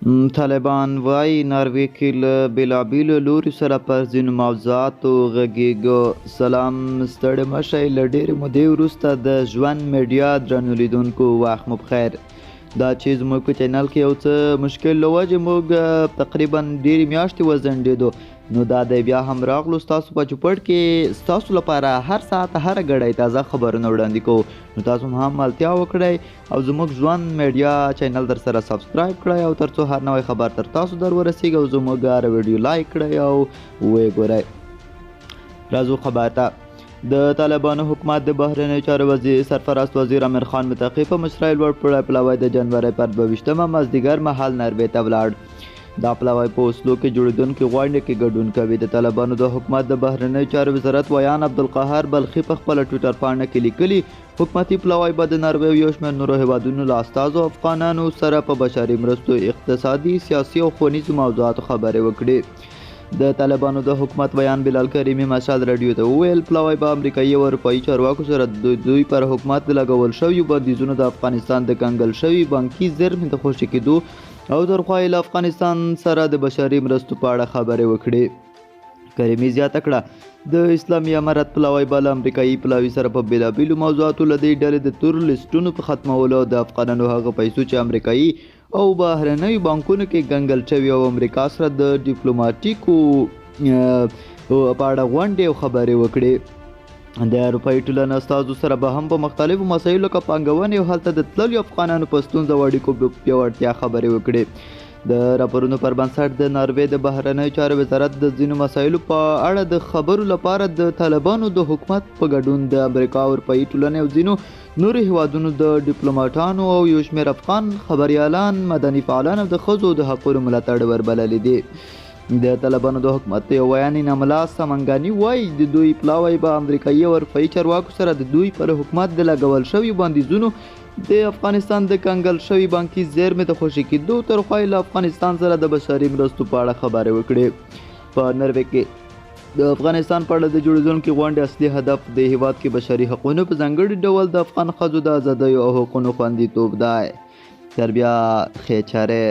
طالبان وایي ناروې کې له بېلابېلو لوري سره پر ځینو موضوعاتو غږېږو. سلام، ستړي مه شئ. له ډېرې مودې وروسته د ژوند میډیا درنو لیدونکو وخت مو بخیر. دا چې زموږ په چینل کې یو څه مشکل له وجې موږ تقریبا ډېرې میاشتې وځنډېدو، نو دا دی بیا هم راغلو ستاسو په چوپړ کې ستاسو لپاره هر ساعت هر ګړی تازه خبرونه وړاندې کوو. نو تاسو هم ملتیا وکړئ او زموږ ژوند میډیا چینل در سره سبسکرایب کړئ او تر څو هر نوی خبر تر تاسو در ورسیږي او زموږ هر ویډیو لایک کړئ او ویې ګورئ. راځو خبر ته. د طالبانو حکومت د بهرنیو چارو وزیر سرفرست وزیر امیر خان متقي په مشرۍ لوړ پلاوی د جنوري پر 22 مازدیګر مهال نروې ته ولاړ. دا پلاوی په اوسلو کې جوړېدونکې غونډې کې ګډون کوي. د طالبانو د حکومت د بهرنیو چارو وزارت ویان عبدالقهار بلخي په خپله ټویټر پاڼه کې لیکلي، حکومتي پلاوی به د نروې او یو شمېر نورو هیوادونو له استازو افغانانو سره په بشري مرستو، اقتصادي، سیاسي او ښوونیزو موضوعاتو خبرې وکړي. د طالبانو د حکومت ویان بلال کریمي مشال راډیو ته وویل پلاوی به امریکایي او اروپایي چارواکو سره د دوی پر حکومت د لګول شویو بندیزونو د افغانستان د کنګل شوي بانکي زیرمې د خوشي کېدو او تر خوا یې له افغانستان سره د بشري مرستو په اړه خبرې وکړې. کریمي زیاته کړه د اسلامي امارت پلاوی به له امریکایي پلاوي سره په بېلابېلو موضوعاتو له دې ډلې د تور لیسټونو په ختمولو او د افغانانو هغه پیسو چې امریکایي او بهرنیو بانکونو کې ګنګل شوي او امریکا سره د ډیپلوماټیکو په اړه غونډې او خبرې وکړې. د اروپایي ټولنې استازو سره به هم په مختلفو مسایلو لکه پانګونې او هلته د تللیو افغانانو په ستونزو او اړیکو پیاوړتیا خبرې وکړې. د راپورونو پر بنسټ د ناروې د بهرنیو چارو وزارت د ځینو مسایلو په اړه د خبرو لپاره د طالبانو د حکومت په ګډون د امریکا او اروپایي ټولنې او ځینو نورو هیوادونو د ډیپلوماټانو او یو شمېر افغان خبریالان، مدني فعالان او د ښځو د حقونو ملاتړ وربللي دي. د طالبانو د حکومت یو ویان نملا سمنګاني وایي د دوی پلاوی به امریکایي او اروپایي چارواکو سره د دوی پر حکومت د لګول شویو بندیزونو، د افغانستان د کنګل شوي بانکي زیرمې د خوشي کېدو، تر خوا یې له افغانستان سره د بشري مرستو په اړه خبرې وکړې. په نروې کې د افغانستان په اړه د جوړېدونکې غونډې اصلي هدف د هیواد کې بشري حقونو په ځانګړي ډول د افغان ښځو د ازادیو او حقونو خوندیتوب دی. تر بیا ښې چارې.